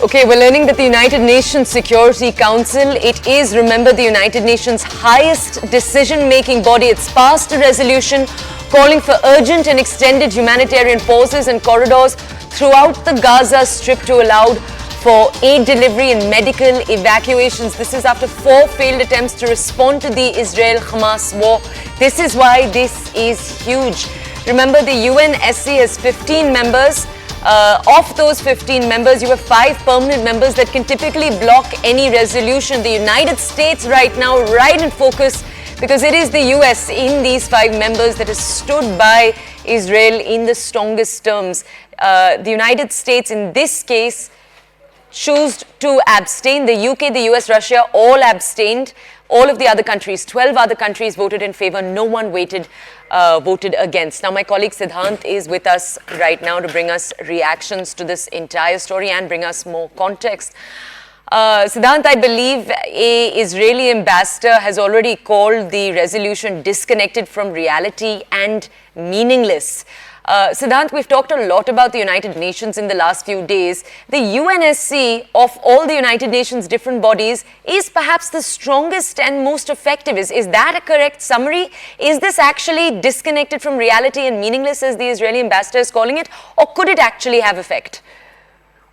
Okay, we're learning that the United Nations Security Council, it is, remember, the United Nations' highest decision-making body. It's passed a resolution calling for urgent and extended humanitarian pauses and corridors throughout the Gaza Strip to allow for aid delivery and medical evacuations. This is after 4 failed attempts to respond to the Israel-Hamas war. This is why this is huge. Remember, the UNSC has 15 members. Of those 15 members, you have 5 permanent members that can typically block any resolution. The United States right now, right in focus, because it is the US in these 5 members that has stood by Israel in the strongest terms. The United States in this case chose to abstain. The UK, the US, Russia all abstained. All of the other countries, 12 other countries voted in favor. No one voted against. Now, my colleague Siddhant is with us right now to bring us reactions to this entire story and bring us more context. Siddhant, I believe an Israeli ambassador has already called the resolution disconnected from reality and meaningless. Siddhant, we've talked a lot about the United Nations in the last few days. The UNSC, of all the United Nations different bodies, is perhaps the strongest and most effective. Is that a correct summary? Is this actually disconnected from reality and meaningless, as the Israeli ambassador is calling it, or could it actually have effect?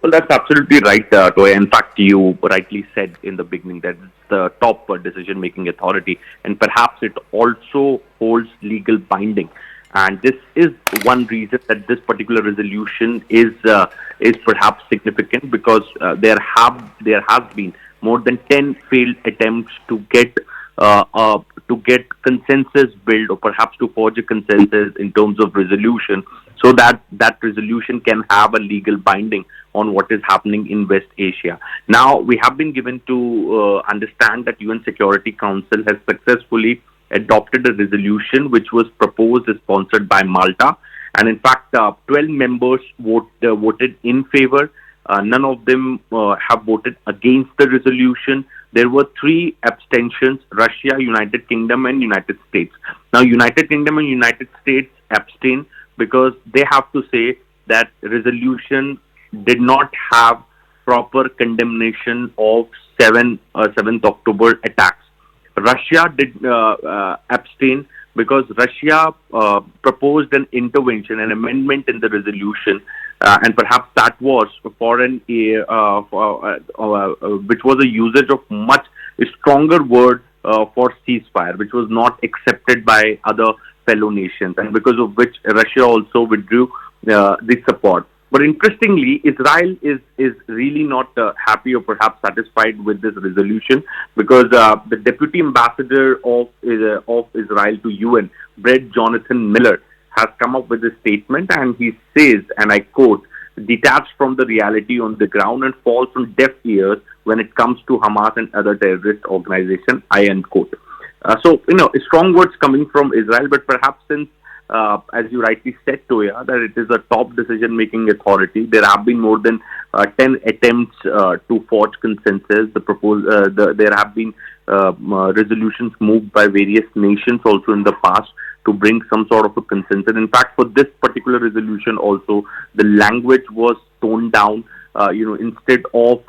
Well, that's absolutely right, Toya. In fact, you rightly said in the beginning that it's the top decision-making authority, and perhaps it also holds legal binding. And this is one reason that this particular resolution is perhaps significant, because there has been more than 10 failed attempts to get consensus built, or perhaps to forge a consensus in terms of resolution, so that that resolution can have a legal binding on what is happening in West Asia. Now, we have been given to understand that UN Security Council has successfully adopted a resolution which was proposed and sponsored by Malta, and in fact 12 members voted in favor. None of them have voted against the resolution. There were 3 abstentions: Russia, United Kingdom and United States. Now, United Kingdom and United States abstain because they have to say that resolution did not have proper condemnation of 7th October attacks. Russia did abstain because Russia proposed an intervention, an amendment in the resolution, and perhaps that was which was a usage of much stronger word for ceasefire, which was not accepted by other fellow nations, and because of which Russia also withdrew the support. But interestingly, Israel is really not happy or perhaps satisfied with this resolution, because the Deputy Ambassador of Israel to UN, Brett Jonathan Miller, has come up with a statement, and he says, and I quote, "detached from the reality on the ground and falls on deaf ears when it comes to Hamas and other terrorist organizations," I end quote. So, strong words coming from Israel, but perhaps since as you rightly said, Toya, that it is a top decision-making authority. There have been more than 10 attempts to forge consensus. There have been resolutions moved by various nations also in the past to bring some sort of a consensus. In fact, for this particular resolution also, the language was toned down. Instead of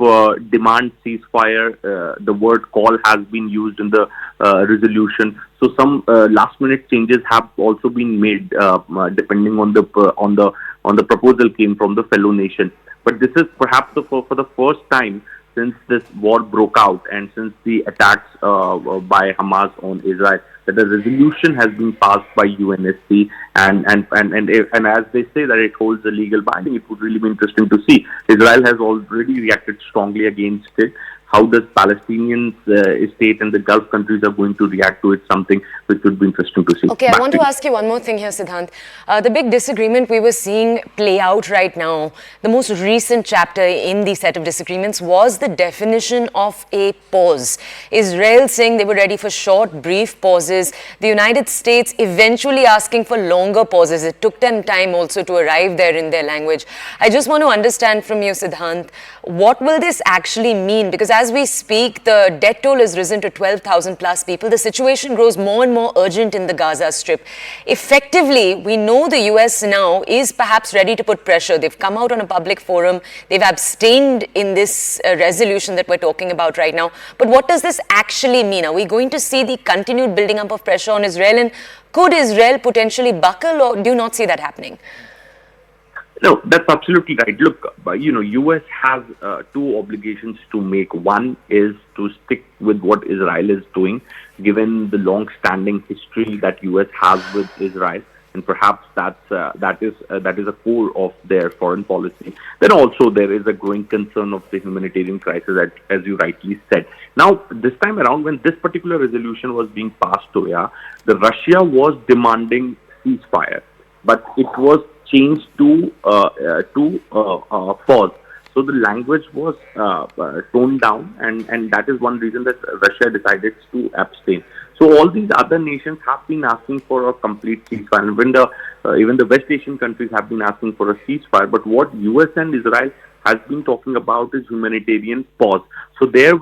demand ceasefire, the word call has been used in the resolution. So some last-minute changes have also been made, depending on the proposal came from the fellow nation. But this is perhaps for the first time since this war broke out and since the attacks by Hamas on Israel, that a resolution has been passed by UNSC, and as they say that it holds a legal binding, it would really be interesting to see. Israel has already reacted strongly against it. How does Palestinian state and the Gulf countries are going to react to it? Something which would be interesting to see. Okay, I want to ask you one more thing here, Siddhant. The big disagreement we were seeing play out right now, the most recent chapter in the set of disagreements, was the definition of a pause. Israel saying they were ready for short, brief pauses. The United States eventually asking for longer pauses. It took them time also to arrive there in their language. I just want to understand from you, Siddhant, what will this actually mean? Because as as we speak, the death toll has risen to 12,000 plus people. The situation grows more and more urgent in the Gaza Strip. Effectively, we know the US now is perhaps ready to put pressure. They've come out on a public forum. They've abstained in this resolution that we're talking about right now. But what does this actually mean? Are we going to see the continued building up of pressure on Israel? And could Israel potentially buckle, or do you not see that happening? No, that's absolutely right. Look, US has two obligations to make. One is to stick with what Israel is doing, given the long-standing history that US has with Israel, and perhaps that is a core of their foreign policy. Then also there is a growing concern of the humanitarian crisis, as you rightly said. Now, this time around, when this particular resolution was being passed to the Russia was demanding ceasefire, but it was changed to pause. So the language was toned down, and that is one reason that Russia decided to abstain. So all these other nations have been asking for a complete ceasefire, and even the West Asian countries have been asking for a ceasefire. But what US and Israel has been talking about is humanitarian pause. So there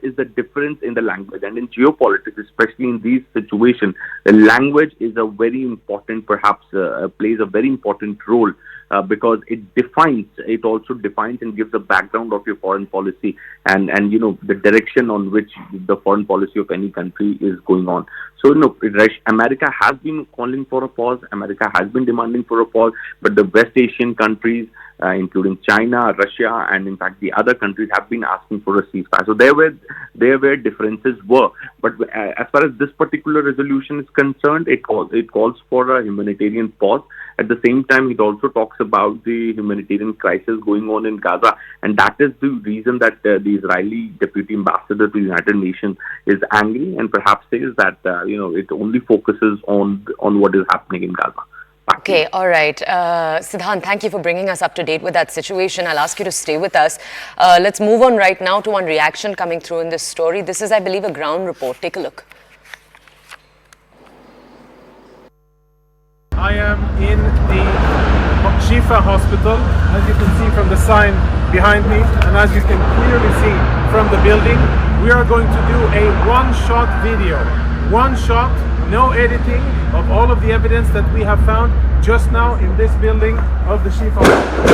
is the difference in the language, and in geopolitics, especially in these situations, the language is a very important, perhaps plays a very important role, because it also defines and gives a background of your foreign policy, and the direction on which the foreign policy of any country is going on. So America has been calling for a pause. America has been demanding for a pause, but the West Asian countries, including China, Russia, and in fact the other countries, have been asking for a ceasefire. So there were differences were, but as far as this particular resolution is concerned, it calls for a humanitarian pause. At the same time, it also talks about the humanitarian crisis going on in Gaza, and that is the reason that the Israeli deputy ambassador to the United Nations is angry, and perhaps says that it only focuses on what is happening in Gaza. Okay, all right. Siddhant, thank you for bringing us up to date with that situation. I'll ask you to stay with us. Let's move on right now to one reaction coming through in this story. This is, I believe, a ground report. Take a look. I am in the Shifa hospital, as you can see from the sign behind me, and as you can clearly see from the building. We are going to do a one-shot video. One shot, no editing, of all of the evidence that we have found just now in this building of the Shifa hospital.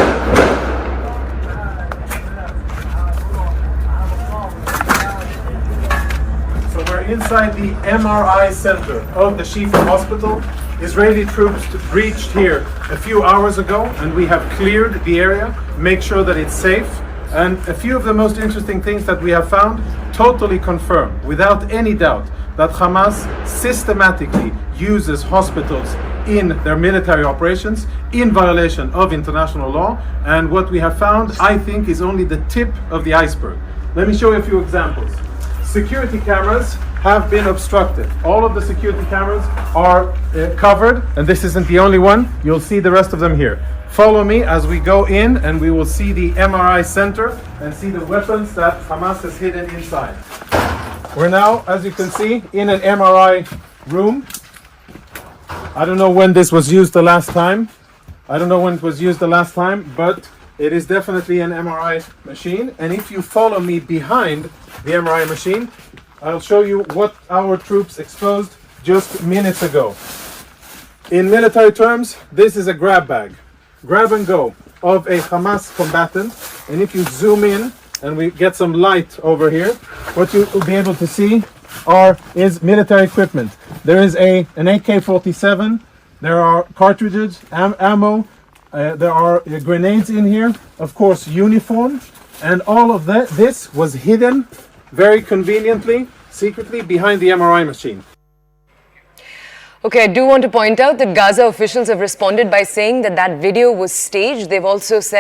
So we're inside the MRI center of the Shifa hospital. Israeli troops reached here a few hours ago, and we have cleared the area, make sure that it's safe. And a few of the most interesting things that we have found totally confirm, without any doubt, that Hamas systematically uses hospitals in their military operations in violation of international law. And what we have found, I think, is only the tip of the iceberg. Let me show you a few examples. Security cameras have been obstructed. All of the security cameras are covered, and this isn't the only one. You'll see the rest of them here. Follow me as we go in, and we will see the MRI center and see the weapons that Hamas has hidden inside. We're now, as you can see, in an MRI room. I don't know when this was used the last time. But it is definitely an MRI machine. And if you follow me behind the MRI machine, I'll show you what our troops exposed just minutes ago. In military terms, this is a grab bag, grab and go of a Hamas combatant. And if you zoom in and we get some light over here, what you will be able to see is military equipment. There is an AK-47, there are cartridges, ammo, there are grenades in here, of course uniform, and all of this was hidden very conveniently, secretly behind the MRI machine. Okay, I do want to point out that Gaza officials have responded by saying that video was staged. They've also said